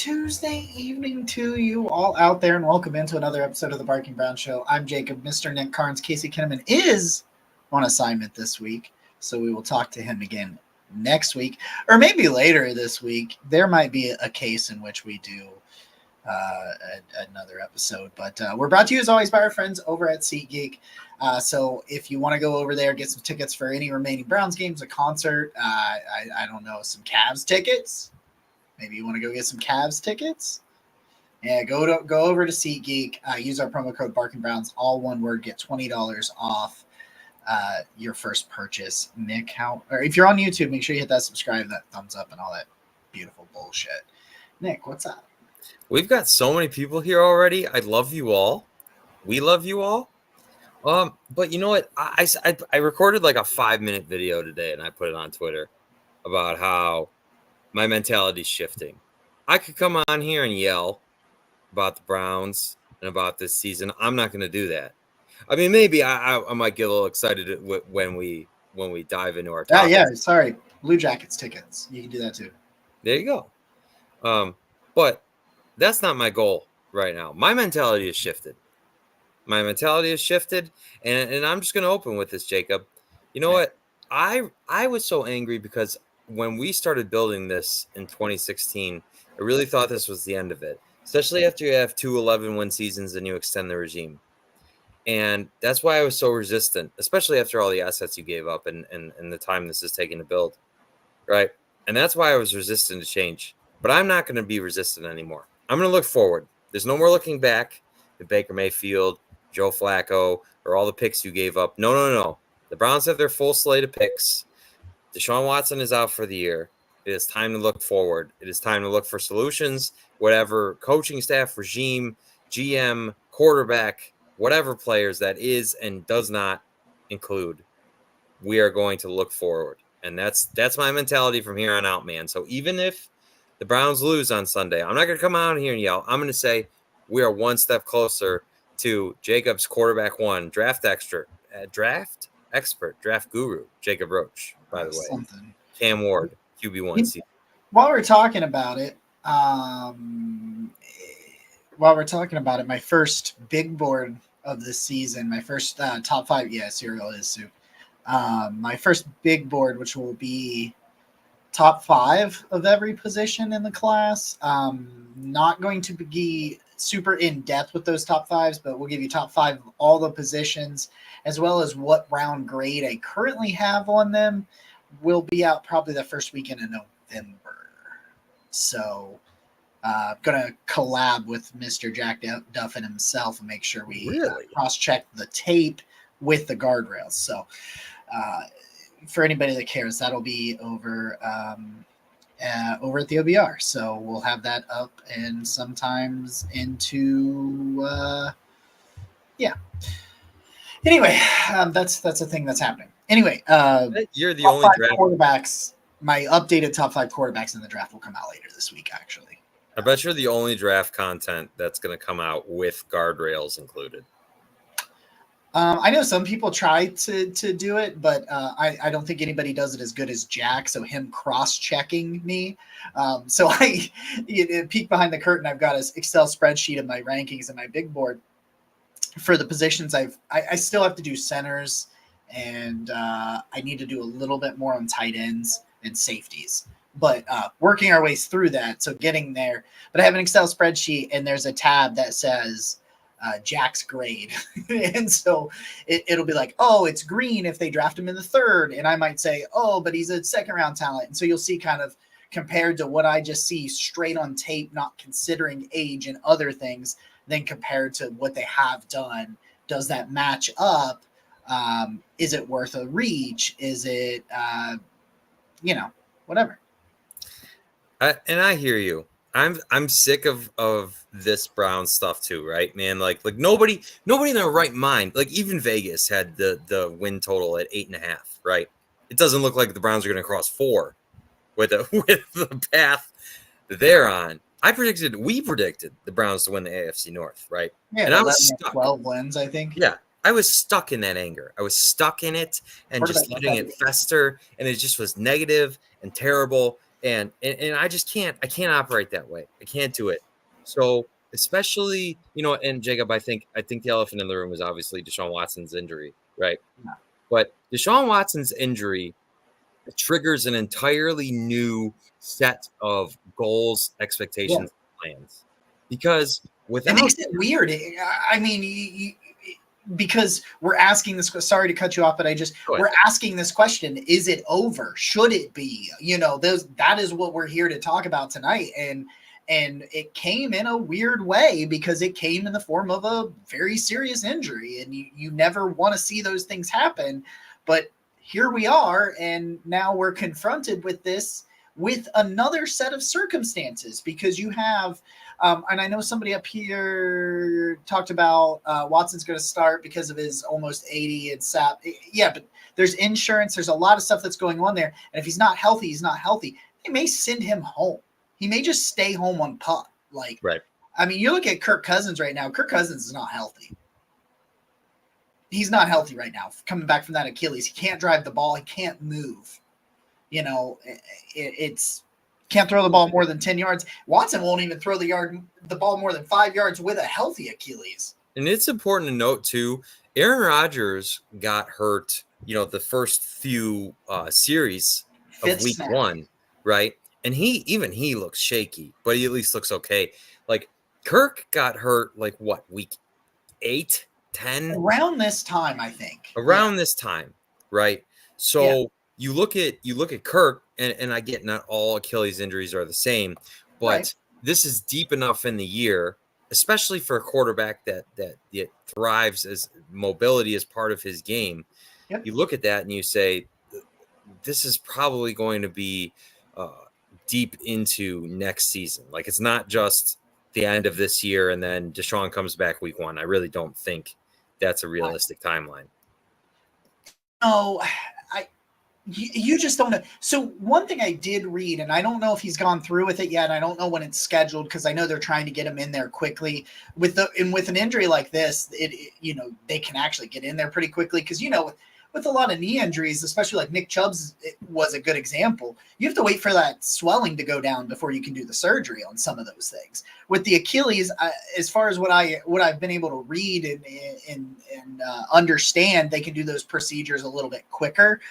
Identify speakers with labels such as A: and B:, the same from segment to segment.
A: Tuesday evening to you all out there, and welcome into another episode of the Barking Brown Show. I'm Jacob. Mr. Nick Carnes. Casey Kinnaman is on assignment this week, so we will talk to him again next week, or maybe later this week. There might be a case in which we do another episode, but we're brought to you as always by our friends over at SeatGeek. So if you want to go over there, get some tickets for any remaining Browns games, a concert, I don't know, some Cavs tickets. Maybe you want to go get some Cavs tickets. Yeah, go over to SeatGeek. Use our promo code BarkingBrowns, all one word. Get $20 off your first purchase. Nick, or if you're on YouTube, make sure you hit that subscribe, that thumbs up, and all that beautiful bullshit. Nick, what's up?
B: We've got so many people here already. I love you all. We love you all. But you know what? I recorded like a 5-minute video today, and I put it on Twitter about how my mentality's shifting. I could come on here and yell about the Browns and about this season. I'm not going to do that. I mean, maybe I might get a little excited when we dive into our topics.
A: Yeah, sorry. Blue Jackets tickets. You can do that too.
B: There you go. But that's not my goal right now. My mentality has shifted. And I'm just going to open with this, Jacob. You know what? I was so angry because when we started building this in 2016, I really thought this was the end of it, especially after you have 2 11-win seasons and you extend the regime. And that's why I was so resistant, especially after all the assets you gave up and the time this is taking to build, right? And that's why I was resistant to change. But I'm not going to be resistant anymore. I'm going to look forward. There's no more looking back at Baker Mayfield, Joe Flacco, or all the picks you gave up. No. The Browns have their full slate of picks. Deshaun Watson is out for the year. It is time to look forward. It is time to look for solutions, whatever coaching staff, regime, GM, quarterback, whatever players that is and does not include. We are going to look forward. And that's my mentality from here on out, man. So even if the Browns lose on Sunday, I'm not going to come out here and yell. I'm going to say we are one step closer to Jacob's quarterback one, draft expert, draft guru, Jacob Roach, by the way. Cam Ward, QB1 season.
A: While we're talking about it, my first big board of the season, my first top 5, cereal is soup. My first big board, which will be top 5 of every position in the class. Not going to be super in depth with those top 5s, but we'll give you top 5 of all the positions, as well as what round grade I currently have on them. Will be out probably the first weekend in November. So I'm going to collab with Mr. Jack Duffin himself and make sure we cross-check the tape with the guardrails. So for anybody that cares, that'll be over at the OBR. So we'll have that up and sometimes into Anyway, that's a thing that's happening. Anyway,
B: you're the only draft
A: quarterbacks. My updated top 5 quarterbacks in the draft will come out later this week, actually.
B: I bet you're the only draft content that's going to come out with guardrails included.
A: I know some people try to do it, but I don't think anybody does it as good as Jack. So him cross-checking me. So I peek behind the curtain. I've got an Excel spreadsheet of my rankings and my big board for the positions. I still have to do centers, and I need to do a little bit more on tight ends and safeties. But working our ways through that, so getting there. But I have an Excel spreadsheet, and there's a tab that says Jack's grade. And so it'll be like, oh, it's green if they draft him in the 3rd. And I might say, oh, but he's a 2nd-round talent. And so you'll see kind of compared to what I just see straight on tape, not considering age and other things, then compared to what they have done. Does that match up? Is it worth a reach? Is it, whatever.
B: And I hear you. I'm sick of this Brown stuff too, right, man? Like nobody in their right mind, like even Vegas had the win total at 8.5, right? It doesn't look like the Browns are going to cross 4 with the path that they're on. We predicted the Browns to win the AFC North, right?
A: Yeah, and I was stuck. 12 wins, I think.
B: Yeah, I was stuck in that anger. I was stuck in it and just letting it fester, and it just was negative and terrible. And I just can't. I can't operate that way. I can't do it. So especially, and Jacob, I think the elephant in the room is obviously Deshaun Watson's injury, right?
A: Yeah.
B: But Deshaun Watson's injury triggers an entirely new set of goals, expectations, plans. Because
A: It
B: without
A: makes it weird. I mean, because we're asking this. Sorry to cut you off, but we're asking this question: is it over? Should it be? That is what we're here to talk about tonight. And it came in a weird way because it came in the form of a very serious injury, and you never want to see those things happen. But here we are, and now we're confronted with this with another set of circumstances because you have. And I know somebody up here talked about Watson's going to start because of his almost 80 and SAP. Yeah, but there's insurance. There's a lot of stuff that's going on there. And if he's not healthy, he's not healthy. They may send him home. He may just stay home on pup.
B: Right.
A: I mean, you look at Kirk Cousins right now. Kirk Cousins is not healthy. He's not healthy right now. Coming back from that Achilles, he can't drive the ball. He can't move. It's can't throw the ball more than 10 yards. Watson won't even throw the ball more than 5 yards with a healthy Achilles.
B: And it's important to note too, Aaron Rodgers got hurt, the first few series of week one, right? And he looks shaky, but he at least looks okay. Like Kirk got hurt week 8, 10?
A: Around this time, I think.
B: Around this time, right? So you look at Kirk, and I get not all Achilles injuries are the same, but this is deep enough in the year, especially for a quarterback that thrives as mobility as part of his game.
A: Yep.
B: You look at that and you say, this is probably going to be deep into next season. Like it's not just the end of this year and then Deshaun comes back week 1. I really don't think that's a realistic timeline.
A: No, you just don't know. So one thing I did read, and I don't know if he's gone through with it yet. I don't know when it's scheduled because I know they're trying to get him in there quickly. With an injury like this, they can actually get in there pretty quickly because with a lot of knee injuries, especially like Nick Chubb's was a good example. You have to wait for that swelling to go down before you can do the surgery on some of those things. With the Achilles, as far as what I've been able to read and understand, they can do those procedures a little bit quicker,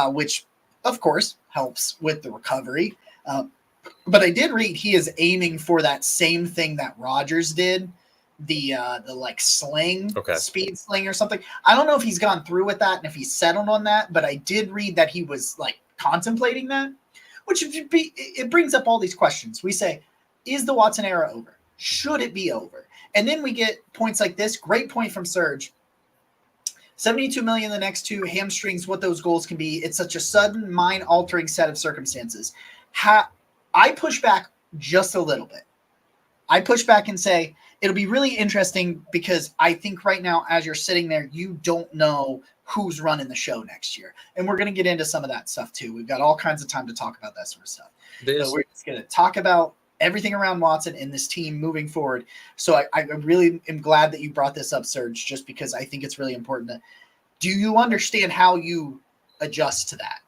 A: which of course helps with the recovery. But I did read he is aiming for that same thing that Rodgers did. The sling, speed sling or something. I don't know if he's gone through with that and if he's settled on that, but I did read that he was contemplating that, which it brings up all these questions. We say, is the Watson era over? Should it be over? And then we get points like this. Great point from Serge. 72 million the next 2 hamstrings, what those goals can be. It's such a sudden mind-altering set of circumstances. I push back just a little bit. I push back and say, it'll be really interesting because I think right now, as you're sitting there, you don't know who's running the show next year. And we're going to get into some of that stuff too. We've got all kinds of time to talk about that sort of stuff. So we're just going to talk about everything around Watson and this team moving forward. So I really am glad that you brought this up, Serge, just because I think it's really important. Do you understand how you adjust to that?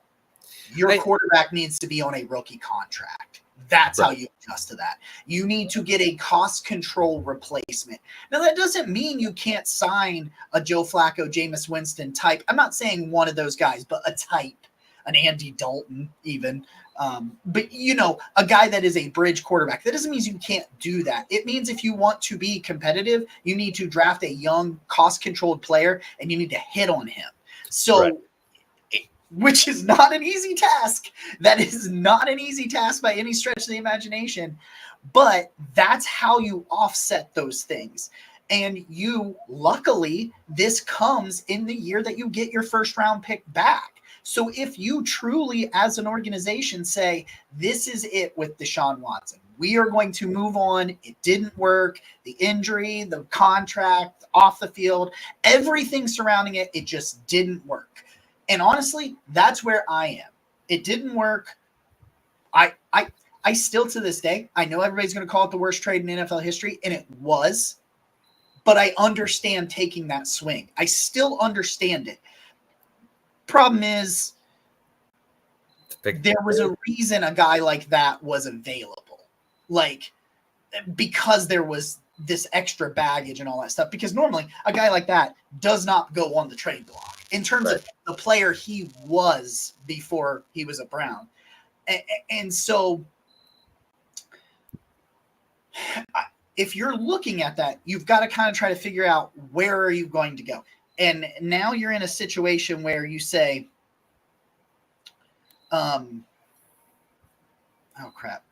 A: Your quarterback needs to be on a rookie contract. That's how you adjust to that. You need to get a cost control replacement. Now, that doesn't mean you can't sign a Joe Flacco, Jameis Winston type. I'm not saying one of those guys, but a type, an Andy Dalton even. But, a guy that is a bridge quarterback. That doesn't mean you can't do that. It means if you want to be competitive, you need to draft a young, cost-controlled player, and you need to hit on him. So which is not an easy task. That is not an easy task by any stretch of the imagination, but that's how you offset those things. And luckily, this comes in the year that you get your first round pick back. So if you truly, as an organization, say, this is it with Deshaun Watson, we are going to move on. It didn't work. The injury, the contract, off the field, everything surrounding it, it just didn't work. And honestly, that's where I am. It didn't work. I still, to this day, I know everybody's going to call it the worst trade in NFL history, and it was. But I understand taking that swing. I still understand it. Problem is, there was a reason a guy like that was available. Like, because there was this extra baggage and all that stuff. Because normally a guy like that does not go on the trade block in terms of the player he was before he was a Brown. And so if you're looking at that, you've got to kind of try to figure out where are you going to go. And now you're in a situation where you say, oh crap.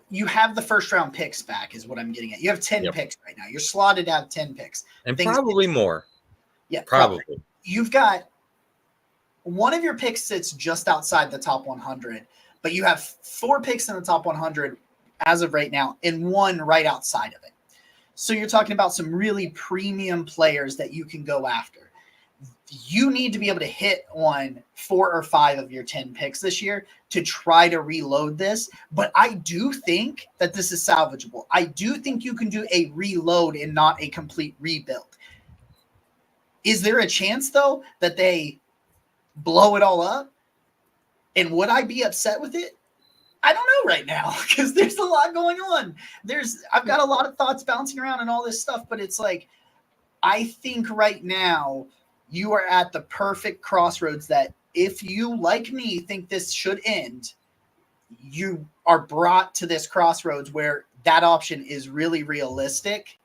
A: You have the first round picks back is what I'm getting at. You have 10 picks right now. You're slotted out 10 picks.
B: And probably more.
A: Yeah,
B: probably.
A: You've got one of your picks sits just outside the top 100, but you have 4 picks in the top 100 as of right now and 1 right outside of it. So you're talking about some really premium players that you can go after. You need to be able to hit on 4 or 5 of your 10 picks this year to try to reload this. But I do think that this is salvageable. I do think you can do a reload and not a complete rebuild. Is there a chance, though, that they blow it all up? And would I be upset with it? I don't know right now because there's a lot going on. I've got a lot of thoughts bouncing around and all this stuff, but it's like, I think right now you are at the perfect crossroads that if you, like me, think this should end, you are brought to this crossroads where that option is really realistic,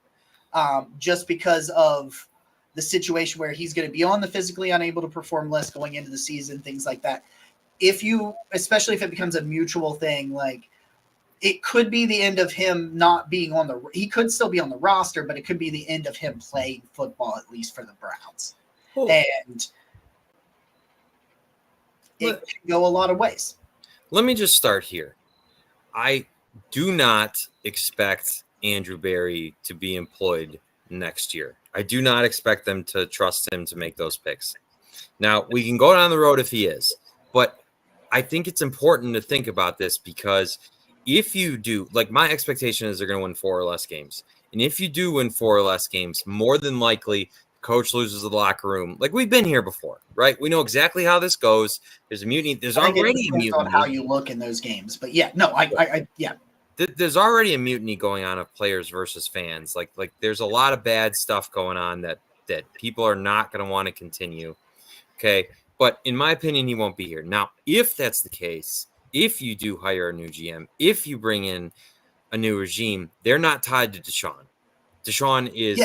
A: just because of the situation where he's going to be on the physically unable to perform list going into the season, things like that. Especially if it becomes a mutual thing, like it could be the end of him not being he could still be on the roster, but it could be the end of him playing football, at least for the Browns. Cool. And it can go a lot of ways.
B: Let me just start here. I do not expect Andrew Berry to be employed next year. I do not expect them to trust him to make those picks. Now, we can go down the road if he is, but I think it's important to think about this because if you do, like my expectation is they're going to win 4 or less games. And if you do win 4 or less games, more than likely, coach loses the locker room. Like we've been here before, right? We know exactly how this goes. There's a mutiny. There's already a mutiny
A: on how you look in those games. But yeah, no, yeah.
B: There's already a mutiny going on of players versus fans. Like there's a lot of bad stuff going on that people are not going to want to continue. Okay. But in my opinion, he won't be here. Now, if that's the case, if you do hire a new GM, if you bring in a new regime, they're not tied to Deshaun. Deshaun is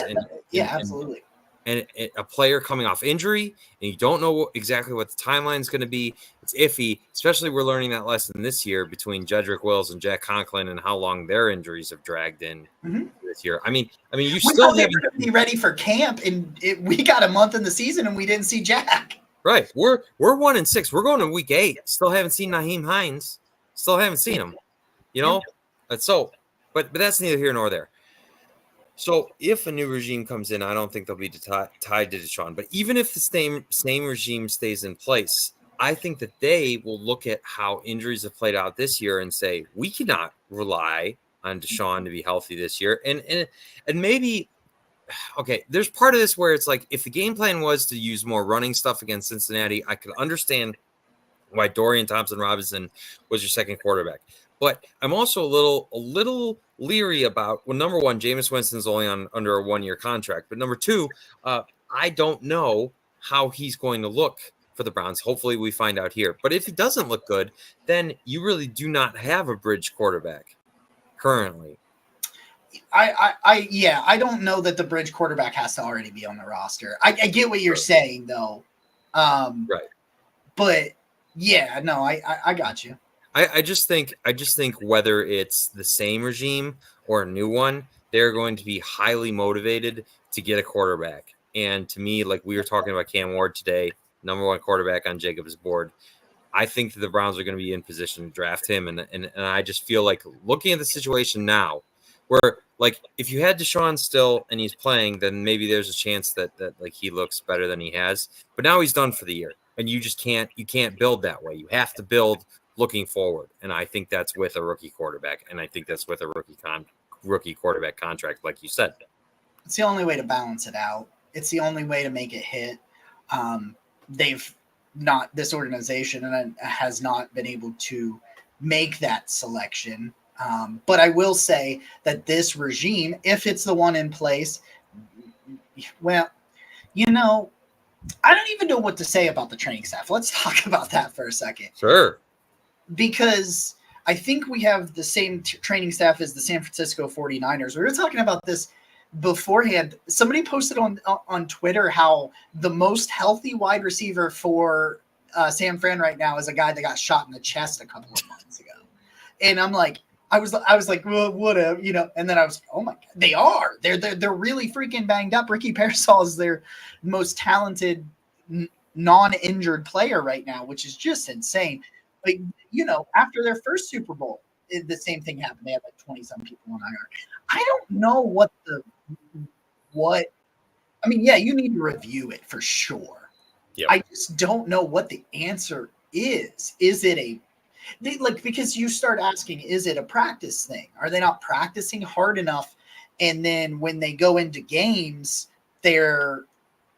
A: absolutely.
B: And a player coming off injury, and you don't know exactly what the timeline is going to be. It's iffy, especially we're learning that lesson this year between Jedrick Wills and Jack Conklin and how long their injuries have dragged in this year. I mean, you still haven't
A: be ready for camp, and we got a month in the season, and we didn't see Jack.
B: Right, we're 1-6. We're going to week 8. Still haven't seen Nyheim Hines. Still haven't seen him. You know, but that's neither here nor there. So if a new regime comes in, I don't think they'll be tied to Deshaun. But even if the same regime stays in place, I think that they will look at how injuries have played out this year and say, we cannot rely on Deshaun to be healthy this year. And maybe, okay, there's part of this where it's like, if the game plan was to use more running stuff against Cincinnati, I could understand why Dorian Thompson-Robinson was your second quarterback. But I'm also a little leery about, well, number one, Jameis Winston's only under a 1-year contract. But number two, I don't know how he's going to look for the Browns. Hopefully we find out here. But if he doesn't look good, then you really do not have a bridge quarterback currently.
A: I don't know that the bridge quarterback has to already be on the roster. I get what you're saying, though.
B: Right.
A: But yeah, no, I got you.
B: I just think whether it's the same regime or a new one, they're going to be highly motivated to get a quarterback. And to me, like we were talking about Cam Ward today, number 1 quarterback on Jacob's board, I think that the Browns are going to be in position to draft him. And I just feel like looking at the situation now, where like if you had Deshaun still and he's playing, then maybe there's a chance that like he looks better than he has. But now he's done for the year, and you can't build that way. You have to build looking forward, and I think that's with a rookie quarterback, and I think that's with a rookie quarterback contract, like you said.
A: It's the only way to balance it out. It's the only way to make it hit. not this organization and has not been able to make that selection. But I will say that this regime, if it's the one in place, well, you know, I don't even know what to say about the training staff. Let's talk about that for a second.
B: Sure.
A: Because I think we have the same training staff as the San Francisco 49ers. We were talking about this beforehand. Somebody posted on Twitter how the most healthy wide receiver for San Fran right now is a guy that got shot in the chest a couple of months ago. And I'm like, I was like, well, whatever, you know. And then I was, oh my God, they are. They're really freaking banged up. Ricky Pearsall is their most talented non-injured player right now, which is just insane. But you know, after their first Super Bowl, the same thing happened. They had like 20-some people on IR. I don't know what. I mean, yeah, you need to review it for sure.
B: Yep.
A: I just don't know what the answer is. Is it because you start asking, is it a practice thing? Are they not practicing hard enough? And then when they go into games, they're,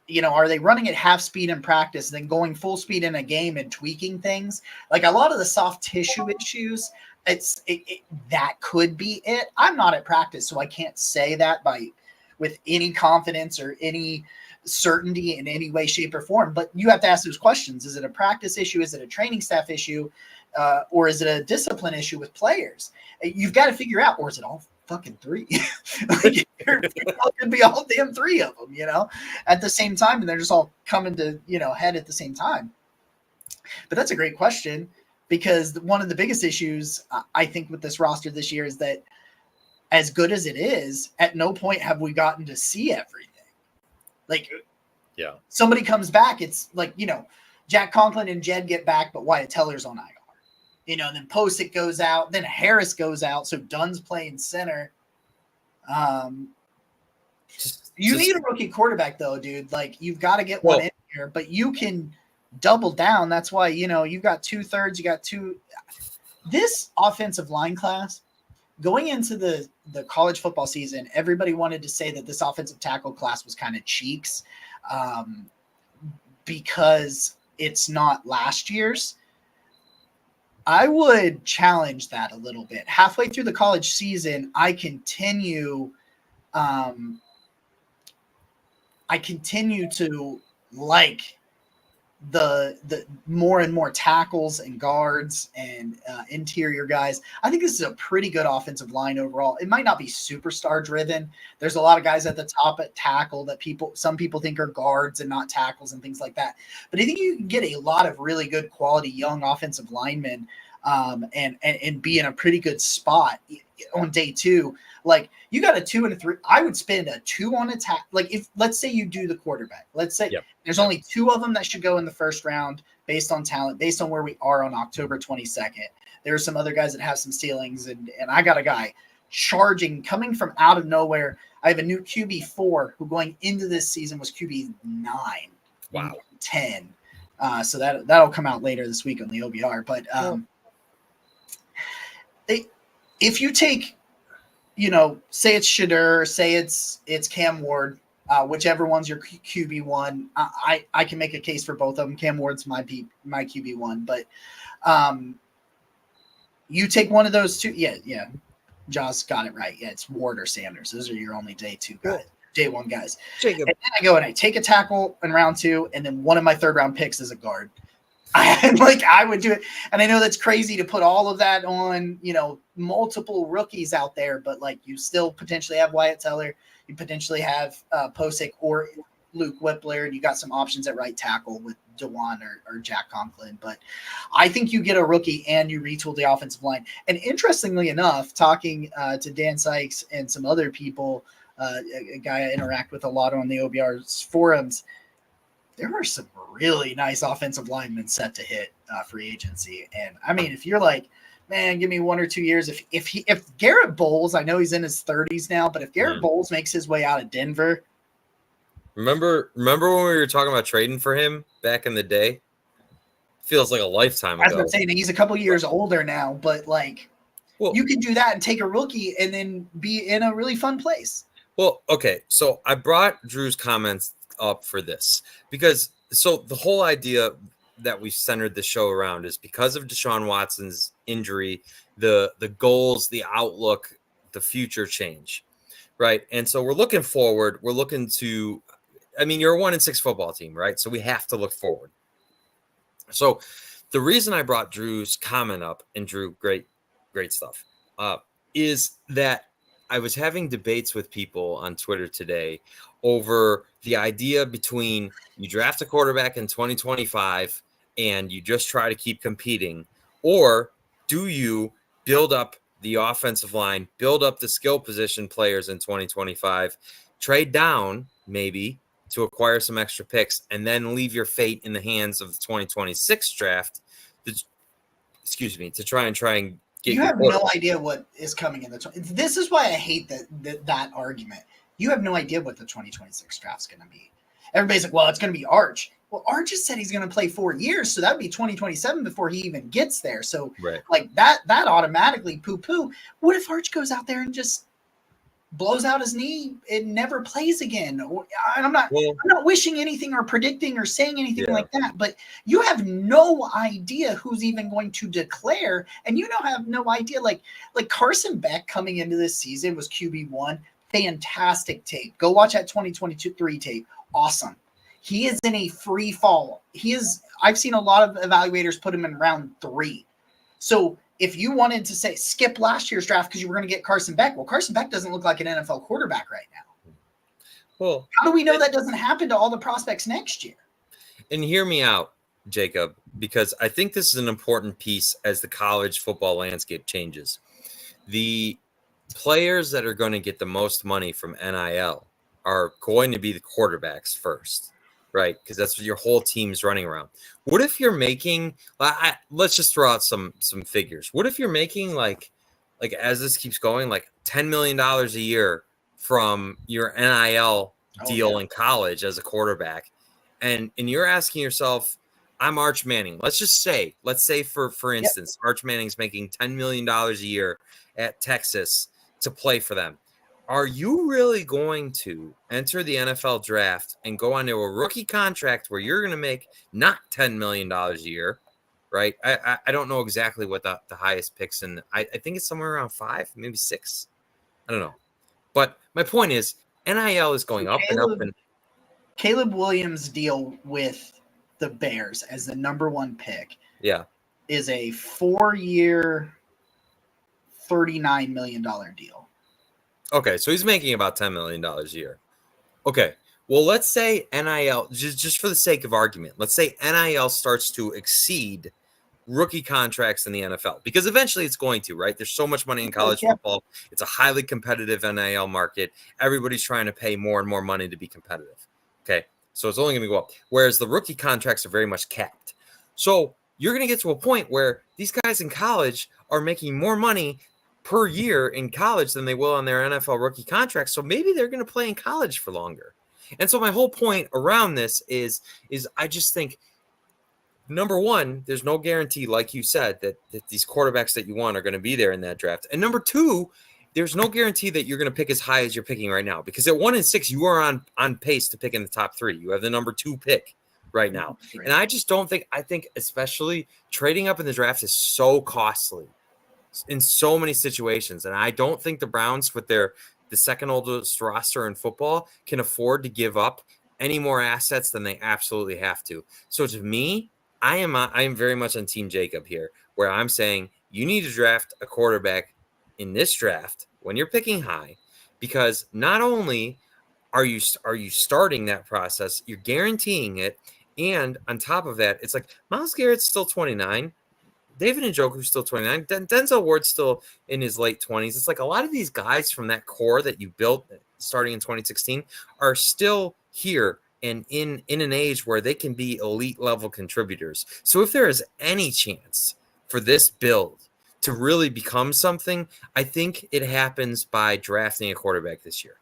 A: you know, are they running at half speed in practice, then going full speed in a game and tweaking things? Like a lot of the soft tissue issues, that could be it. I'm not at practice, so I can't say that with any confidence or any certainty in any way, shape, or form. But you have to ask those questions. Is it a practice issue? Is it a training staff issue? Or is it a discipline issue with players? You've got to figure out, or is it all fucking three? Like, it could be all damn three of them, you know, at the same time, and they're just all coming to, you know, head at the same time. But that's a great question, because one of the biggest issues I think with this roster this year is that as good as it is, at no point have we gotten to see everything. Like,
B: yeah,
A: somebody comes back, it's like, you know, Jack Conklin and Jed get back, but Wyatt Teller's on IR. You know, and then Posick goes out, then Harris goes out, so Dunn's playing center. You need a rookie quarterback, though, dude. Like, you've got to get one in here, but you can double down. That's why, you know, you've got 2/3, you got two. This offensive line class, going into the college football season, everybody wanted to say that this offensive tackle class was kind of cheeks because it's not last year's. I would challenge that a little bit. Halfway through the college season, I continue to like the more and more tackles and guards and interior guys. I think this is a pretty good offensive line overall. It might not be superstar driven. There's a lot of guys at the top at tackle that some people think are guards and not tackles and things like that. But I think you can get a lot of really good quality young offensive linemen and be in a pretty good spot on day two. Like, you got a 2 and a 3. I would spend a 2 on attack. Like, if let's say you do the quarterback, let's say there's only 2 of them that should go in the first round based on talent, based on where we are on October 22nd. There are some other guys that have some ceilings, and I got a guy charging, coming from out of nowhere. I have a new QB4 who going into this season was QB9.
B: Wow.
A: 10. So that'll come out later this week on the OBR. But if you take, you know, say it's Shadur, say it's Cam Ward, whichever one's your QB1, I can make a case for both of them. Cam Ward's my QB1, but you take one of those two. Yeah. Josh got it right. Yeah, it's Ward or Sanders. Those are your only day 2 guys, day 1 guys.
B: Jacob.
A: And then I go and I take a tackle in round 2, and then one of my 3rd round picks is a guard. I would do it. And I know that's crazy to put all of that on, you know, multiple rookies out there, but like, you still potentially have Wyatt Teller, you potentially have Posick or Luke Whippler, and you got some options at right tackle with DeJuan or Jack Conklin. But I think you get a rookie and you retool the offensive line. And interestingly enough, talking to Dan Sykes and some other people, a guy I interact with a lot on the OBR's forums, there are some really nice offensive linemen set to hit free agency. And I mean, if you're like, man, give me 1 or 2 years. If Garrett Bowles, I know he's in his 30s now, but if Garrett Bowles makes his way out of Denver.
B: Remember when we were talking about trading for him back in the day? Feels like a lifetime ago.
A: I was going to say, he's a couple years older now, but like, you can do that and take a rookie and then be in a really fun place.
B: Well, okay. So I brought Drew's comments up for this because the whole idea, that we centered the show around is because of Deshaun Watson's injury, the goals, the outlook, the future change, right? And so we're looking forward. We're looking to, I mean, you're a 1-6 football team, right? So we have to look forward. So the reason I brought Drew's comment up, and Drew, great stuff, is that I was having debates with people on Twitter today over the idea between you draft a quarterback in 2025 and you just try to keep competing, or do you build up the offensive line, build up the skill position players in 2025, trade down maybe to acquire some extra picks, and then leave your fate in the hands of the 2026 draft to try and get
A: You
B: your
A: have
B: order.
A: no idea what is coming in this is why I hate that argument. You have no idea what the 2026 draft's going to be. Everybody's like, well, it's going to be Arch. Well, Arch just said he's going to play 4 years, so that would be 2027 before he even gets there. So
B: Right.
A: like that automatically poo-poo. What if Arch goes out there and just blows out his knee and never plays again? I'm not wishing anything or predicting or saying anything like that, but you have no idea who's even going to declare, and you don't have no idea. Like Carson Beck coming into this season was QB1, fantastic tape. Go watch that 2023 tape. Awesome. He is in a free fall. I've seen a lot of evaluators put him in round 3. So if you wanted to say skip last year's draft because you were going to get Carson Beck, well, Carson Beck doesn't look like an NFL quarterback right now.
B: Well,
A: how do we know that doesn't happen to all the prospects next year?
B: And hear me out, Jacob, because I think this is an important piece as the college football landscape changes. The players that are going to get the most money from NIL are going to be the quarterbacks first, right? Because that's what your whole team's running around. What if you're making, let's just throw out some figures. What if you're making like as this keeps going, like $10 million a year from your NIL deal in college as a quarterback, and you're asking yourself, I'm Arch Manning. Let's say for instance, Arch Manning's making $10 million a year at Texas to play for them. Are you really going to enter the NFL draft and go onto a rookie contract where you're going to make not $10 million a year, right? I don't know exactly what the highest picks, and I think it's somewhere around 5, maybe 6. I don't know. But my point is, NIL is going up and up. And
A: Caleb Williams' deal with the Bears as the number 1 pick is a 4-year, $39 million deal.
B: Okay, so he's making about $10 million a year. Okay, well, let's say NIL, just for the sake of argument, let's say NIL starts to exceed rookie contracts in the NFL, because eventually it's going to, right? There's so much money in college football. It's a highly competitive NIL market. Everybody's trying to pay more and more money to be competitive. Okay, so it's only going to go up, whereas the rookie contracts are very much capped. So you're going to get to a point where these guys in college are making more money per year in college than they will on their NFL rookie contracts. So maybe they're going to play in college for longer. And so my whole point around this is I just think, number one, there's no guarantee, like you said, that these quarterbacks that you want are going to be there in that draft. And number two, there's no guarantee that you're going to pick as high as you're picking right now, because at 1-6, you are on pace to pick in the top 3. You have the number 2 pick right now. Right. And I just don't think, I think especially trading up in the draft is so costly in so many situations. And I don't think the Browns, with the second oldest roster in football, can afford to give up any more assets than they absolutely have to. So to me, I am very much on Team Jacob here, where I'm saying you need to draft a quarterback in this draft when you're picking high, because not only are you starting that process, you're guaranteeing it. And on top of that, it's like Myles Garrett's still 29. David Njoku's still 29. Denzel Ward's still in his late 20s. It's like a lot of these guys from that core that you built starting in 2016 are still here and in an age where they can be elite level contributors. So if there is any chance for this build to really become something, I think it happens by drafting a quarterback this year.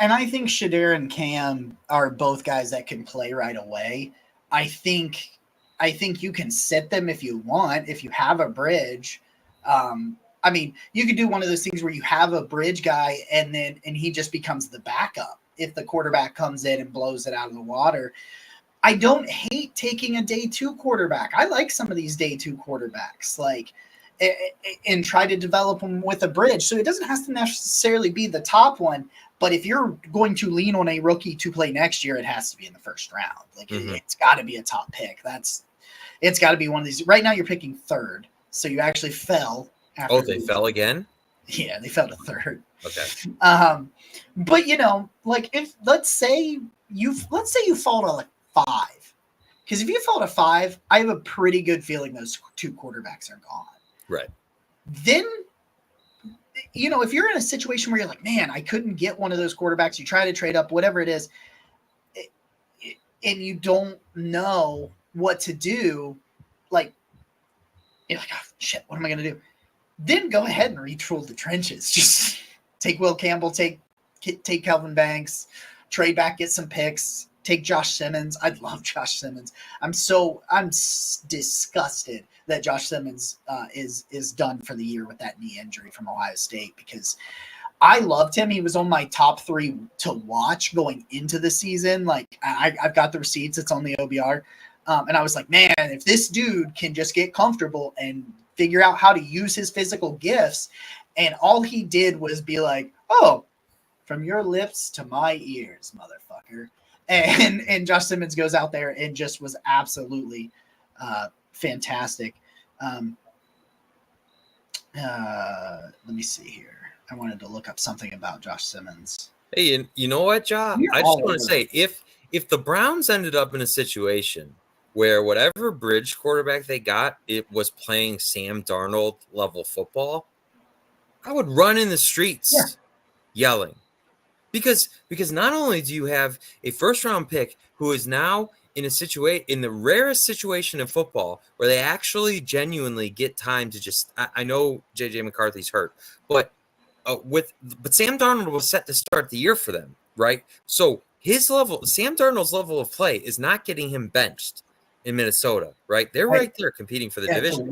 A: And I think Shedeur and Cam are both guys that can play right away. I think you can sit them if you want, if you have a bridge. I mean, you could do one of those things where you have a bridge guy and he just becomes the backup if the quarterback comes in and blows it out of the water. I don't hate taking a day 2 quarterback. I like some of these day 2 quarterbacks, like, and try to develop them with a bridge. So it doesn't have to necessarily be the top one, but if you're going to lean on a rookie to play next year, it has to be in the first round. Like it's got to be a top pick. It's got to be one of these. Right now, you're picking third, so you actually fell.
B: Oh, they fell again?
A: Yeah, they fell to third.
B: Okay.
A: But like if let's say you fall to like 5, because if you fall to 5, I have a pretty good feeling those 2 quarterbacks are gone.
B: Right.
A: Then, if you're in a situation where you're like, man, I couldn't get one of those quarterbacks, you try to trade up, whatever it is, and you don't know what to do, like, you're like, oh, shit, what am I going to do? Then go ahead and retool the trenches. Just take Will Campbell, take Kelvin Banks, trade back, get some picks, take Josh Simmons. I love Josh Simmons. I'm disgusted that Josh Simmons is done for the year with that knee injury from Ohio State, because I loved him. He was on my top 3 to watch going into the season. Like I've got the receipts. It's on the OBR. And I was like, man, if this dude can just get comfortable and figure out how to use his physical gifts. And all he did was be like, oh, from your lips to my ears, motherfucker. And Josh Simmons goes out there and just was absolutely fantastic. Let me see here. I wanted to look up something about Josh Simmons.
B: Hey, you know what, Josh? I just want to say, if the Browns ended up in a situation where whatever bridge quarterback they got, it was playing Sam Darnold level football, I would run in the streets yelling. Because not only do you have a first-round pick who is now in the rarest situation in football where they actually genuinely get time to just – I know J.J. McCarthy's hurt, but Sam Darnold was set to start the year for them, right? So Sam Darnold's level of play is not getting him benched in Minnesota, right? They're right there competing for the division.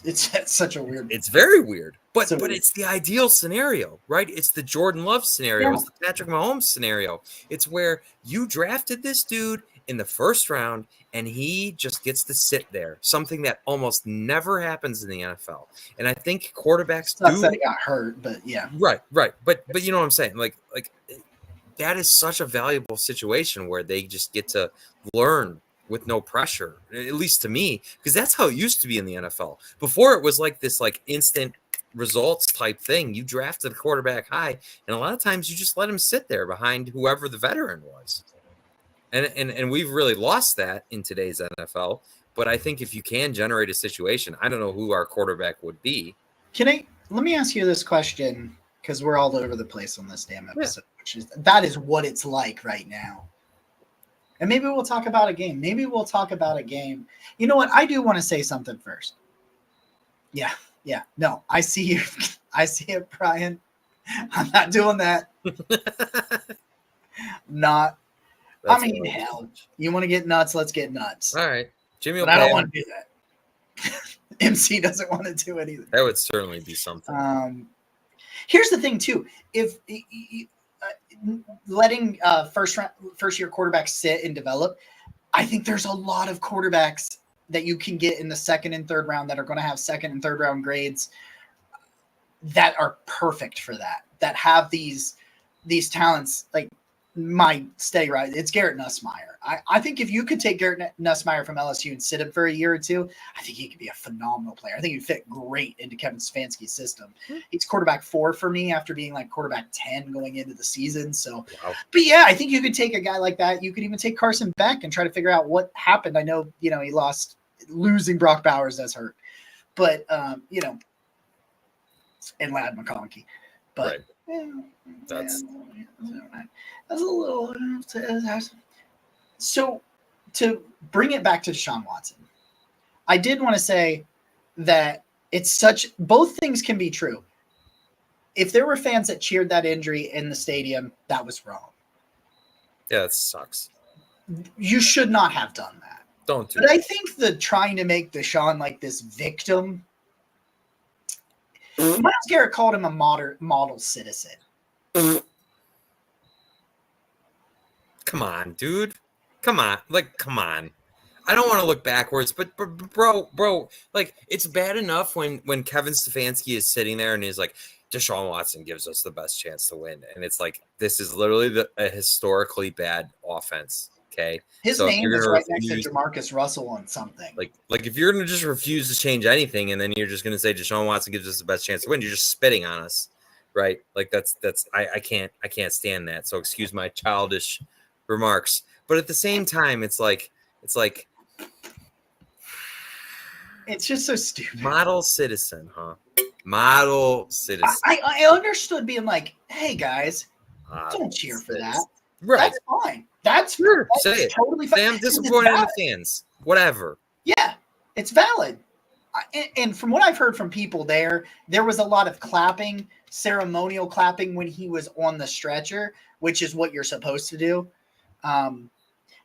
A: It's such a weird.
B: It's very weird, but it's the ideal scenario, right? It's the Jordan Love scenario. It's the Patrick Mahomes scenario. It's where you drafted this dude in the first round and he just gets to sit there, something that almost never happens in the NFL. And I think quarterbacks do.
A: That he got hurt, but yeah.
B: Right. But you know what I'm saying? Like that is such a valuable situation where they just get to learn with no pressure, at least to me, because that's how it used to be in the NFL. Before it was like this like instant results type thing. You drafted a quarterback high, and a lot of times you just let him sit there behind whoever the veteran was. And we've really lost that in today's NFL. But I think if you can generate a situation, I don't know who our quarterback would be.
A: Let me ask you this question, because we're all over the place on this damn episode. That is what it's like right now. And maybe we'll talk about a game. You know what? I do want to say something first. Yeah. No, I see you. I see it, Brian. I'm not doing that. Hell, you want to get nuts? Let's get nuts.
B: All right. Jimmy,
A: but I don't want to do that. MC doesn't want to do it either.
B: That would certainly be something.
A: Here's the thing, too. If letting first year quarterbacks sit and develop, I think there's a lot of quarterbacks that you can get in the second and third round that are going to have second and third round grades that are perfect for that have these talents. Like my steady right, it's Garrett Nussmeier. I think if you could take Garrett Nussmeier from LSU and sit him for a year or two, I think he could be a phenomenal player. I think he'd fit great into Kevin Stefanski's system. He's quarterback 4 for me after being like quarterback 10 going into the season. So, But yeah, I think you could take a guy like that. You could even take Carson Beck and try to figure out what happened. I know, he losing Brock Bowers does hurt, but and Ladd McConkey, but
B: that's
A: a little. So to bring it back to Deshaun Watson, I did want to say that both things can be true. If there were fans that cheered that injury in the stadium, that was wrong.
B: Yeah, it sucks.
A: You should not have done that.
B: Don't do
A: But
B: that.
A: I think the trying to make Deshaun like this victim. Myles Garrett called him a model citizen.
B: Come on, dude. Come on. I don't want to look backwards, but bro, like it's bad enough when Kevin Stefanski is sitting there and he's like, Deshaun Watson gives us the best chance to win, and it's like this is literally a historically bad offense. Okay,
A: His
B: so if
A: name
B: you're
A: is
B: gonna
A: right next to
B: refuse,
A: Jamarcus Russell on something.
B: like if you're gonna just refuse to change anything, and then you're just gonna say Deshaun Watson gives us the best chance to win, you're just spitting on us, right? Like that's I can't stand that. So excuse my childish remarks, but at the same time, it's like.
A: It's just so stupid.
B: Model citizen, huh? Model citizen.
A: I understood being like, hey guys, don't cheer for that.
B: Right.
A: That's fine. That's
B: say it.
A: totally fine.
B: Say I'm disappointed in the fans. Whatever.
A: Yeah, it's valid. And from what I've heard from people there was a lot of clapping, ceremonial clapping when he was on the stretcher, which is what you're supposed to do. And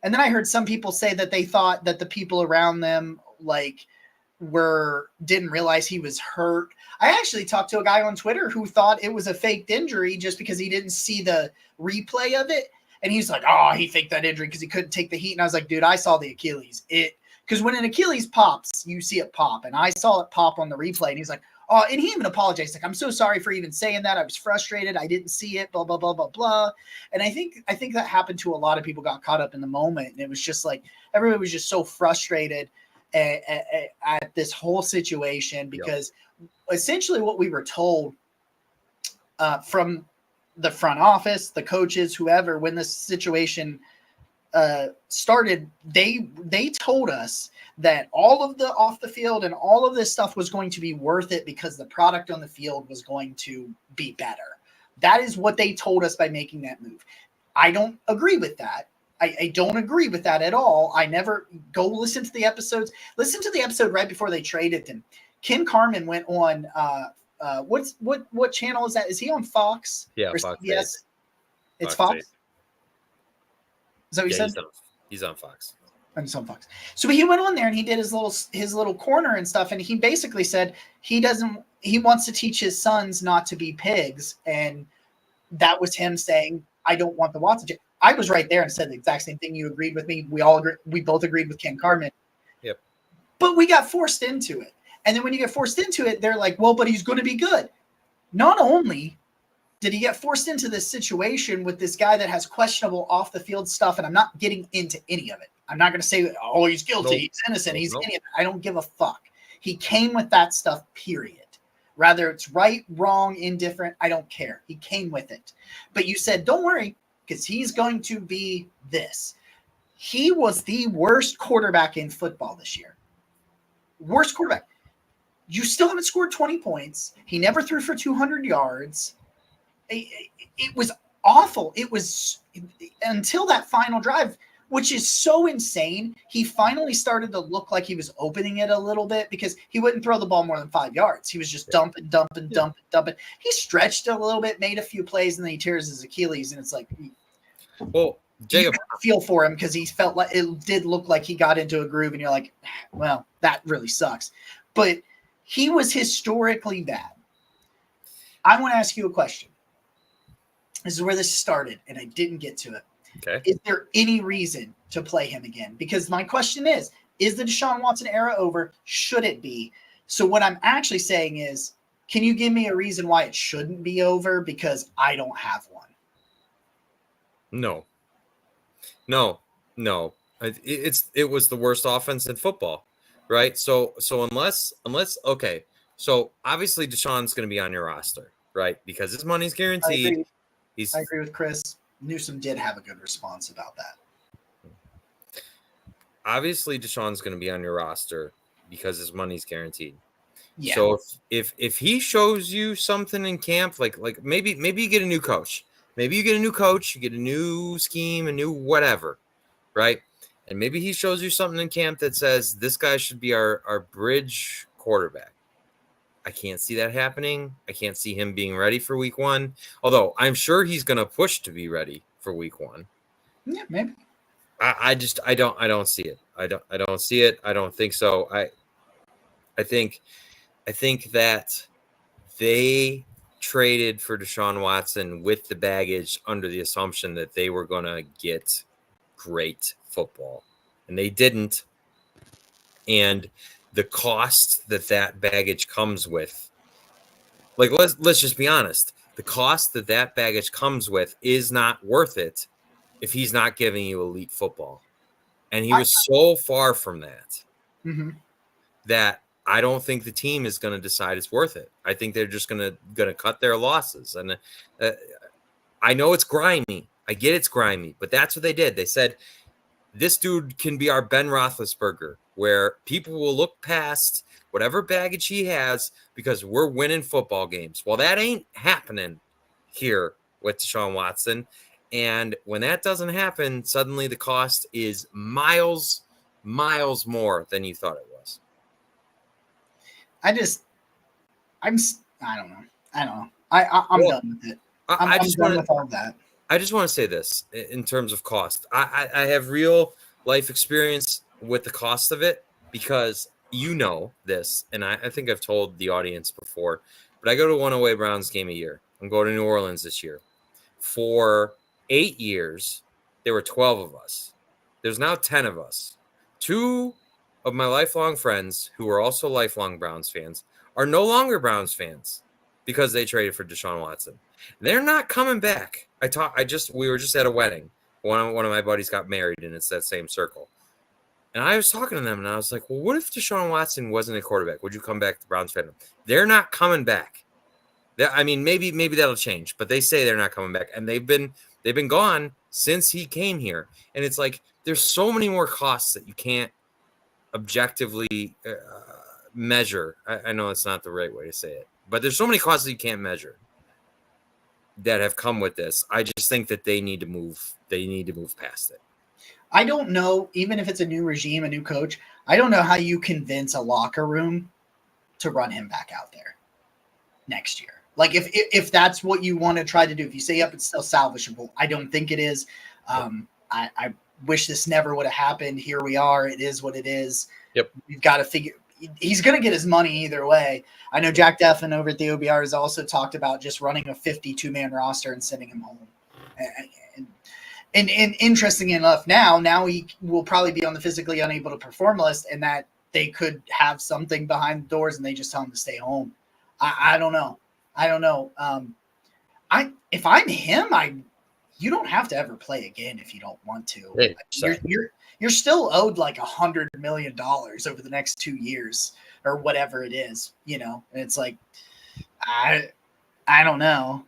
A: then I heard some people say that they thought that the people around them didn't realize he was hurt. I actually talked to a guy on Twitter who thought it was a faked injury just because he didn't see the replay of it. And he's like, oh, he faked that injury because he couldn't take the heat. And I was like, dude, I saw the Achilles. Because when an Achilles pops, you see it pop. And I saw it pop on the replay. And he's like, oh, and he even apologized. Like, I'm so sorry for even saying that. I was frustrated. I didn't see it, blah, blah, blah, blah, blah. And I think that happened to a lot of people, got caught up in the moment. And it was just like, everybody was just so frustrated at this whole situation because essentially what we were told from the front office, the coaches, whoever, when this situation started, they told us that all of the off the field and all of this stuff was going to be worth it because the product on the field was going to be better. That is what they told us by making that move. I don't agree with that. I don't agree with that at all. I never go listen to the episodes. Listen to the episode right before they traded him. Ken Carman went on what channel is that? Is he on Fox?
B: Yeah,
A: or
B: Fox.
A: Yes, it's Fox. Is that what you said?
B: He's on Fox.
A: He's on Fox. So he went on there and he did his little corner and stuff, and he basically said he wants to teach his sons not to be pigs, and that was him saying, I don't want the Watson. I was right there and said the exact same thing. You agreed with me. We both agreed with Ken Carman.
B: Yep.
A: But we got forced into it. And then when you get forced into it, they're like, well, but he's going to be good. Not only did he get forced into this situation with this guy that has questionable off the field stuff, and I'm not getting into any of it. I'm not going to say, oh, he's guilty. Nope. He's innocent. He's idiot. I don't give a fuck. He came with that stuff, period. Rather it's right, wrong, indifferent, I don't care. He came with it. But you said, don't worry, because he's going to be this. He was the worst quarterback in football this year. Worst quarterback. You still haven't scored 20 points. He never threw for 200 yards. It was awful. It was until that final drive, which is so insane. He finally started to look like he was opening it a little bit because he wouldn't throw the ball more than 5 yards. He was just dumping. He stretched it a little bit, made a few plays, and then he tears his Achilles. And it's like,
B: well, Jacob,
A: feel for him because he felt like it did look like he got into a groove, and you're like, well, that really sucks. But he was historically bad. I want to ask you a question. This is where this started, and I didn't get to it.
B: Okay.
A: Is there any reason to play him again? Because my question is the Deshaun Watson era over? Should it be? So what I'm actually saying is, can you give me a reason why it shouldn't be over? Because I don't have one.
B: No. It was the worst offense in football, right? So unless okay, so obviously Deshaun's going to be on your roster, right? Because his money's guaranteed.
A: I agree with Chris. Newsom did have a good response about that.
B: Obviously, Deshaun's going to be on your roster because his money's guaranteed.
A: Yeah.
B: So if he shows you something in camp, like maybe you get a new coach. Maybe you get a new coach, you get a new scheme, a new whatever, right? And maybe he shows you something in camp that says this guy should be our bridge quarterback. I can't see that happening. I can't see him being ready for week 1, although I'm sure he's going to push to be ready for week 1.
A: Yeah, maybe.
B: I don't see it. I don't see it. I don't think so. I think that they traded for Deshaun Watson with the baggage under the assumption that they were going to get great football, and they didn't. And the cost that baggage comes with, like, let's just be honest, the cost that baggage comes with is not worth it if he's not giving you elite football. And he was so far from that that I don't think the team is going to decide it's worth it. I think they're just going to cut their losses. And I know it's grimy. I get it's grimy, but that's what they did. They said, this dude can be our Ben Roethlisberger, where people will look past whatever baggage he has because we're winning football games. Well, that ain't happening here with Deshaun Watson. And when that doesn't happen, suddenly the cost is miles more than you thought it was.
A: I don't know. I'm done with it. I'm done with all that.
B: I just want to say this in terms of cost. I have real life experience with the cost of it because you know this, and I think I've told the audience before, but I go to one away Browns game a year. I'm going to New Orleans this year. For 8 years, there were 12 of us. There's now 10 of us. 2 of my lifelong friends, who are also lifelong Browns fans, are no longer Browns fans because they traded for Deshaun Watson. They're not coming back. We were just at a wedding. One of my buddies got married, and it's that same circle. And I was talking to them, and I was like, well, what if Deshaun Watson wasn't a quarterback? Would you come back to Browns fandom? They're not coming back. I mean, maybe that'll change, but they say they're not coming back. And they've been gone since he came here. And it's like, there's so many more costs that you can't objectively measure. I know it's not the right way to say it, but there's so many costs that you can't measure that have come with this. I just think that they need to move past it.
A: I don't know, even if it's a new regime, a new coach, I don't know how you convince a locker room to run him back out there next year. Like if that's what you want to try to do, if you say, yep, it's still salvageable, I don't think it is. I wish this never would have happened. Here we are. It is what it is.
B: Yep.
A: We've got to figure – he's going to get his money either way. I know Jack Deffin over at the OBR has also talked about just running a 52-man roster and sending him home. And interesting enough, now he will probably be on the physically unable to perform list, and that they could have something behind the doors and they just tell him to stay home. I don't know. If I'm him, you don't have to ever play again if you don't want to.
B: Hey,
A: you're still owed like $100 million over the next 2 years or whatever it is, you know. And it's like, I don't know.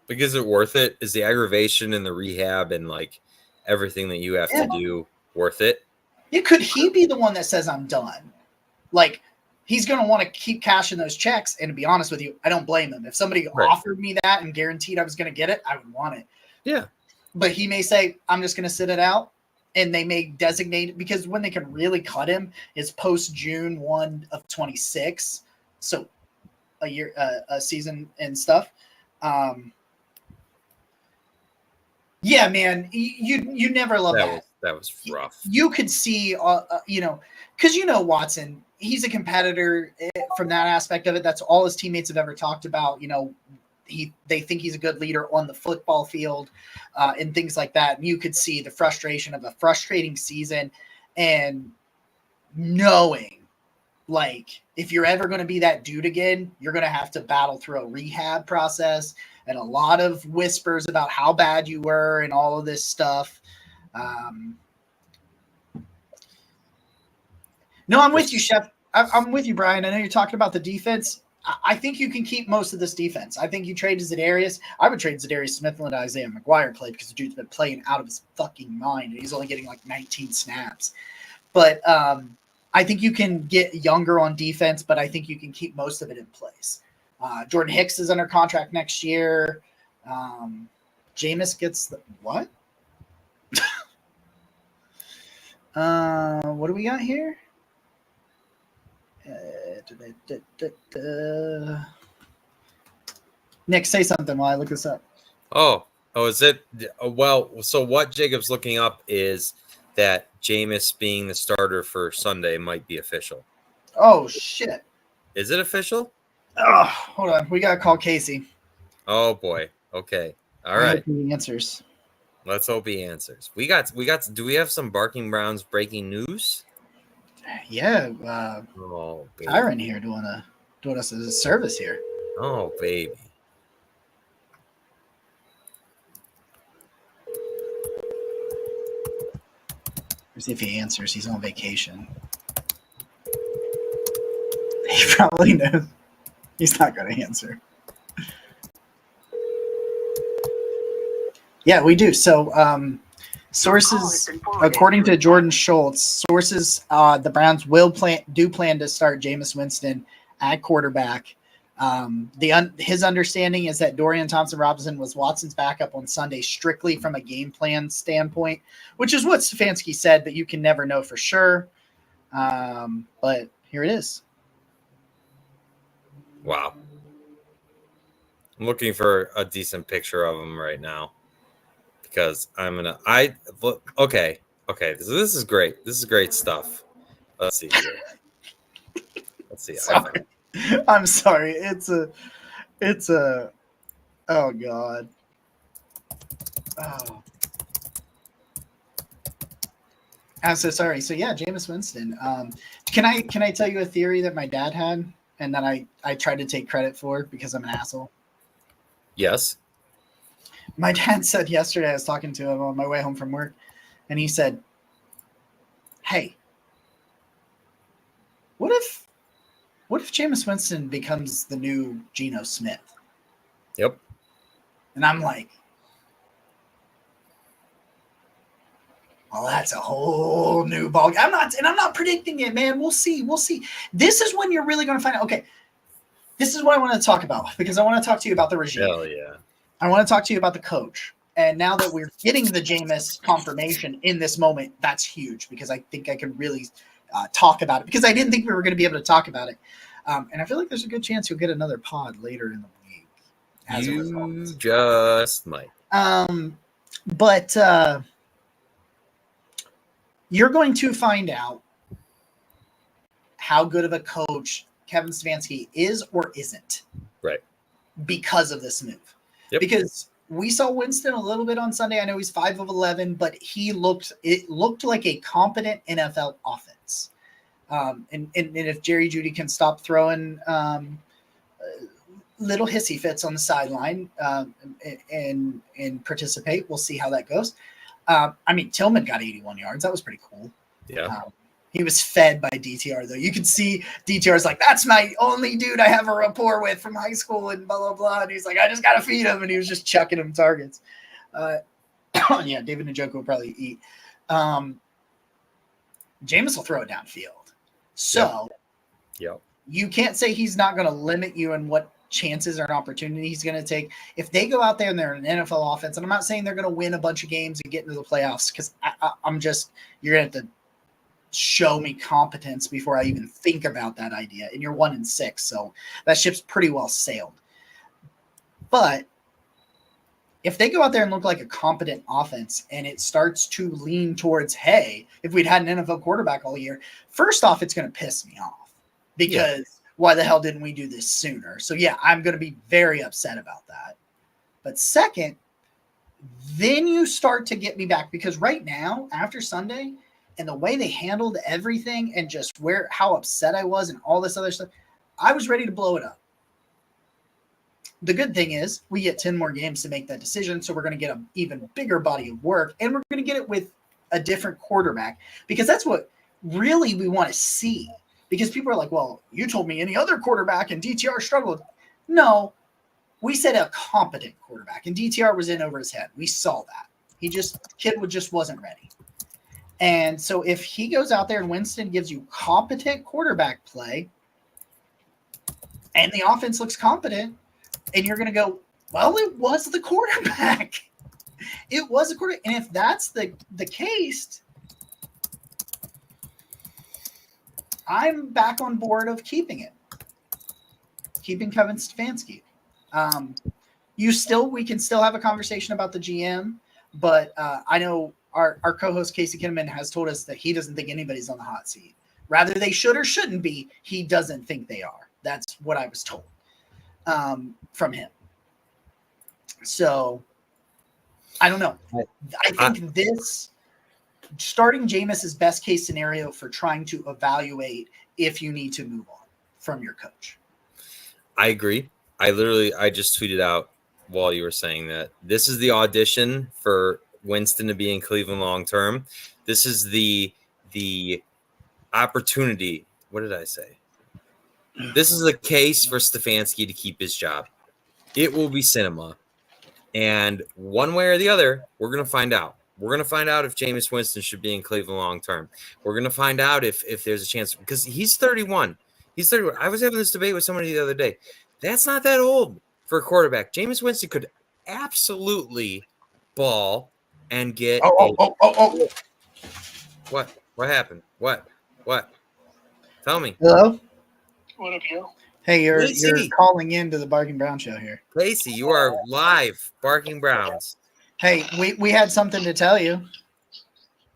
B: Like, is it worth it? Is the aggravation and the rehab and like everything that you have to do worth it?
A: Could he be the one that says I'm done? Like, he's going to want to keep cashing those checks. And to be honest with you, I don't blame him. If somebody offered me that and guaranteed I was going to get it, I would want it.
B: Yeah.
A: But he may say, I'm just going to sit it out. And they may designate it, because when they can really cut him is post June 1 of 26. So a year, a season and stuff. Yeah, man, you never love that.
B: That was rough.
A: You could see, because Watson, he's a competitor from that aspect of it. That's all his teammates have ever talked about. They think he's a good leader on the football field and things like that. And you could see the frustration of a frustrating season and knowing, like, if you're ever going to be that dude again, you're going to have to battle through a rehab process and a lot of whispers about how bad you were and all of this stuff. No, I'm with you, Chef. I'm with you, Brian. I know you're talking about the defense. I think you can keep most of this defense. I think you trade Za'Darius. I would trade Za'Darius Smith and let Isaiah McGuire play, because the dude's been playing out of his fucking mind, and he's only getting like 19 snaps. But I think you can get younger on defense, but I think you can keep most of it in place. Jordan Hicks is under contract next year. Jameis gets the what? What do we got here? Nick, say something while I look this up.
B: Oh, is it? Well, so what Jacob's looking up is that Jameis being the starter for Sunday might be official.
A: Oh, shit.
B: Is it official?
A: Oh, hold on. We got to call Casey.
B: Oh, boy. Okay. All right.
A: The answers.
B: Let's hope he answers. We got. Do we have some Barking Browns breaking news?
A: Yeah,
B: Oh, baby.
A: Tyron here doing us a service here.
B: Oh, baby.
A: Let's see if he answers. He's on vacation. He probably knows. He's not going to answer. Yeah, we do. So, sources, according to Jordan Schultz, sources, the Browns do plan to start Jameis Winston at quarterback. His understanding is that Dorian Thompson-Robinson was Watson's backup on Sunday strictly from a game plan standpoint, which is what Stefanski said, but you can never know for sure. But here it is.
B: Wow. I'm looking for a decent picture of him right now because okay. This is great. This is great stuff. Let's see here. Let's see.
A: Sorry. I'm sorry. It's a, oh God. Oh. I'm so sorry. So yeah, Jameis Winston. Can I tell you a theory that my dad had and that I tried to take credit for because I'm an asshole?
B: Yes.
A: My dad said yesterday, I was talking to him on my way home from work, and he said, "Hey, what if Jameis Winston becomes the new Geno Smith?"
B: Yep.
A: And I'm like, well, that's a whole new ball. I'm not predicting it, man. We'll see. This is when you're really going to find out. Okay, this is what I want to talk about because I want to talk to you about the regime.
B: Hell yeah.
A: I want to talk to you about the coach. And now that we're getting the Jameis confirmation in this moment, that's huge because I think I can really talk about it because I didn't think we were going to be able to talk about it. And I feel like there's a good chance you'll get another pod later in the week.
B: You just might.
A: But you're going to find out how good of a coach Kevin Stefanski is or isn't.
B: Right.
A: Because of this move.
B: Yep.
A: Because we saw Winston a little bit on Sunday. I know he's 5 of 11, but it looked like a competent NFL offense. And if Jerry Jeudy can stop throwing little hissy fits on the sideline and participate, we'll see how that goes. Tillman got 81 yards. That was pretty cool.
B: Yeah.
A: He was fed by DTR, though. You could see DTR's like, that's my only dude I have a rapport with from high school and blah, blah, blah. And he's like, I just got to feed him. And he was just chucking him targets. Yeah, David Njoku will probably eat. Jameis will throw it downfield. So
B: yep.
A: You can't say he's not going to limit you in what chances or an opportunity he's going to take. If they go out there and they're an NFL offense, and I'm not saying they're going to win a bunch of games and get into the playoffs because you're going to have to show me competence before I even think about that idea. And you're 1-6, so that ship's pretty well sailed. But if they go out there and look like a competent offense and it starts to lean towards, hey, if we'd had an NFL quarterback all year, first off, it's going to piss me off because why the hell didn't we do this sooner? So yeah, I'm going to be very upset about that. But second, then you start to get me back because right now, after Sunday, and the way they handled everything and just how upset I was and all this other stuff, I was ready to blow it up. The good thing is we get 10 more games to make that decision. So we're going to get an even bigger body of work and we're going to get it with a different quarterback because that's what really we want to see. Because people are like, well, you told me any other quarterback and DTR struggled. No, we said a competent quarterback and DTR was in over his head. We saw that. Kid just wasn't ready. And so if he goes out there and Winston gives you competent quarterback play and the offense looks competent and you're going to go, well, it was the quarterback. It was a quarterback. And if that's the case, I'm back on board of keeping Kevin Stefanski. We can still have a conversation about the GM, but I know our co-host Casey Kinnaman has told us that he doesn't think anybody's on the hot seat. Rather they should or shouldn't be, he doesn't think they are. That's what I was told from him. So I don't know. I think this starting Jameis is best case scenario for trying to evaluate if you need to move on from your coach.
B: I agree. I just tweeted out while you were saying that this is the audition for Winston to be in Cleveland long term. This is the opportunity. What did I say? This is a case for Stefanski to keep his job. It will be cinema. And one way or the other, we're going to find out. We're going to find out if Jameis Winston should be in Cleveland long term. We're going to find out if there's a chance, because he's 31. He's 31. I was having this debate with somebody the other day. That's not that old for a quarterback. Jameis Winston could absolutely ball and get What? What happened? What? Tell me.
A: Hello?
C: What up, yo?
A: Hey, you're
B: Casey.
A: calling into the Barking Brown show here.
B: Casey, you are live, Barking Browns.
A: Hey, we had something to tell you.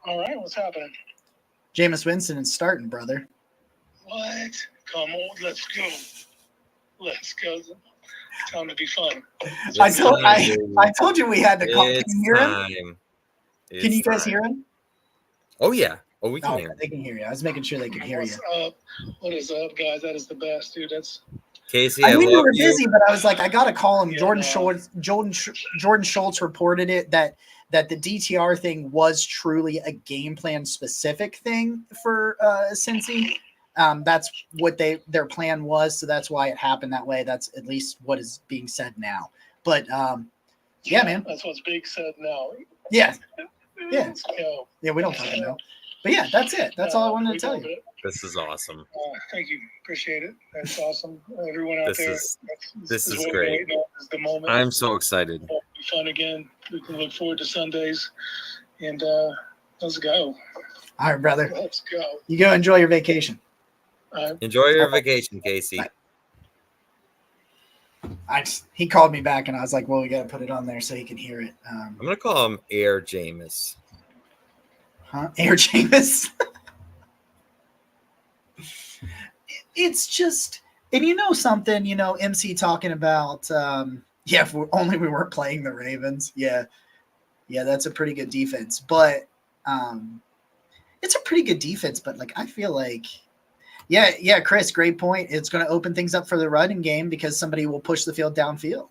C: All right, what's happening?
A: Jameis Winston is starting, brother.
C: What? Come on, let's go. Let's go. Time to be fun.
A: I told you we had to call. Can you hear him? Can you guys hear him?
B: Oh, yeah. Oh, we can hear him.
A: They can hear you. I was making sure they could hear you.
C: What's up? What is up, guys? That is the best, dude. That's
B: Casey,
A: I knew
B: love
A: you were
B: you.
A: busy, but I was like, I gotta call him.
C: Yeah,
A: Jordan Schultz reported it that the DTR thing was truly a game plan specific thing for Cincy. That's what their plan was, so that's why it happened that way. That's at least what is being said now. But yeah, man.
C: That's what's being said now.
A: Yeah. Yeah.
C: Let's go.
A: Yeah, we don't fucking know. But yeah, that's it. That's all I wanted to tell you.
B: This is awesome.
C: Thank you. Appreciate it. That's awesome. Everyone out there.
B: This is
C: what
B: great.
C: we're waiting on is the moment.
B: I'm so excited.
C: It'll be fun again. We can look forward to Sundays. And let's go.
A: All right, brother.
C: Let's go.
A: You go enjoy your vacation.
B: Enjoy your vacation, Casey.
A: He called me back, and I was like, well, we got to put it on there so he can hear it.
B: I'm going to call him Air Jameis.
A: Huh? Air Jameis? It's just, and you know something, MC talking about, if only we weren't playing the Ravens. Yeah, that's a pretty good defense. But it's a pretty good defense, but, I feel like, yeah, Chris, great point. It's going to open things up for the running game because somebody will push the field downfield.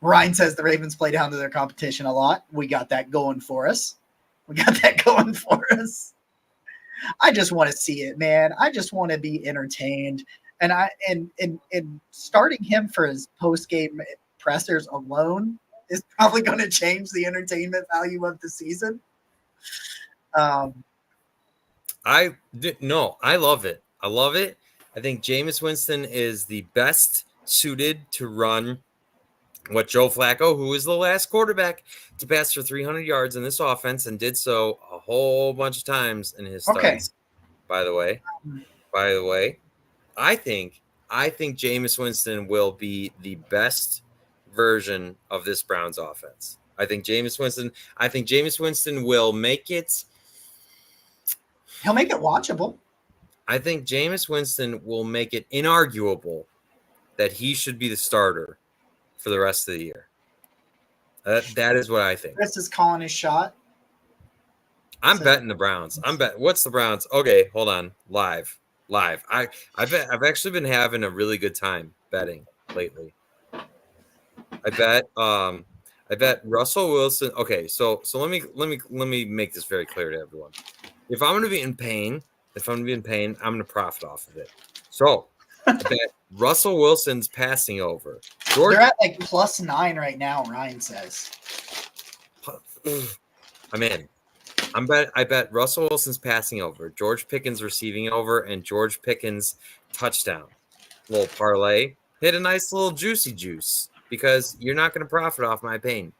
A: Ryan says the Ravens play down to their competition a lot. We got that going for us. I just want to see it, man. I just want to be entertained. And starting him for his post-game pressers alone is probably going to change the entertainment value of the season.
B: I love it. I think Jameis Winston is the best suited to run what Joe Flacco, who is the last quarterback to pass for 300 yards in this offense and did so a whole bunch of times in his starts.
A: Okay.
B: By the way, I think Jameis Winston will be the best version of this Browns offense. I think Jameis Winston will make it.
A: He'll make it watchable.
B: I think Jameis Winston will make it inarguable that he should be the starter for the rest of the year. That is what I think.
A: Chris is calling his shot.
B: I'm betting the Browns. What's the Browns? Okay, hold on. Live. I've actually been having a really good time betting lately. I bet Russell Wilson. Okay, so let me make this very clear to everyone. If I'm going to be in pain, I'm going to profit off of it. So I bet Russell Wilson's passing over.
A: They're at +9 right now, Ryan says.
B: I'm in. I bet Russell Wilson's passing over, George Pickens receiving over, and George Pickens touchdown. Little parlay. Hit a nice little juicy juice because you're not going to profit off my pain.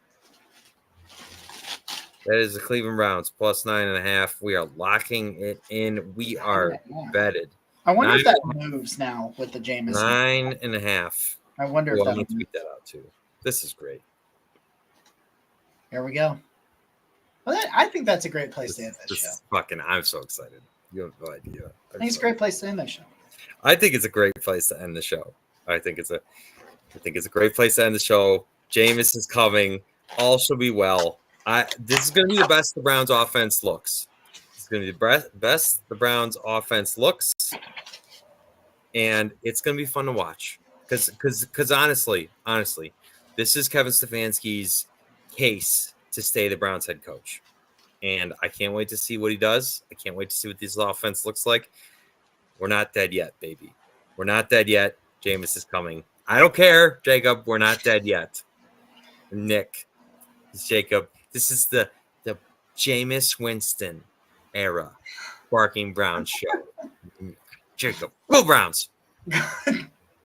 B: That is the Cleveland Browns +9.5. We are locking it in. We are vetted.
A: I wonder if that moves now with the Jameis.
B: 9.5.
A: I wonder if that
B: moves. Tweet that out too. This is great.
A: There we go. Well, I think that's a great place to end this show.
B: I'm so excited. You have no idea.
A: I think it's a great place to end this show.
B: I think it's a great place to end the show. I think it's a great place to end the show. Jameis is coming. All shall be well. This is going to be the best the Browns offense looks. It's going to be the best the Browns offense looks, and it's going to be fun to watch. Because honestly, this is Kevin Stefanski's case to stay the Browns head coach, and I can't wait to see what he does. I can't wait to see what this offense looks like. We're not dead yet, baby. We're not dead yet. Jameis is coming. I don't care, Jacob. We're not dead yet. Nick, Jacob. This is the Jameis Winston era Barking Browns show. Jacob, go Browns.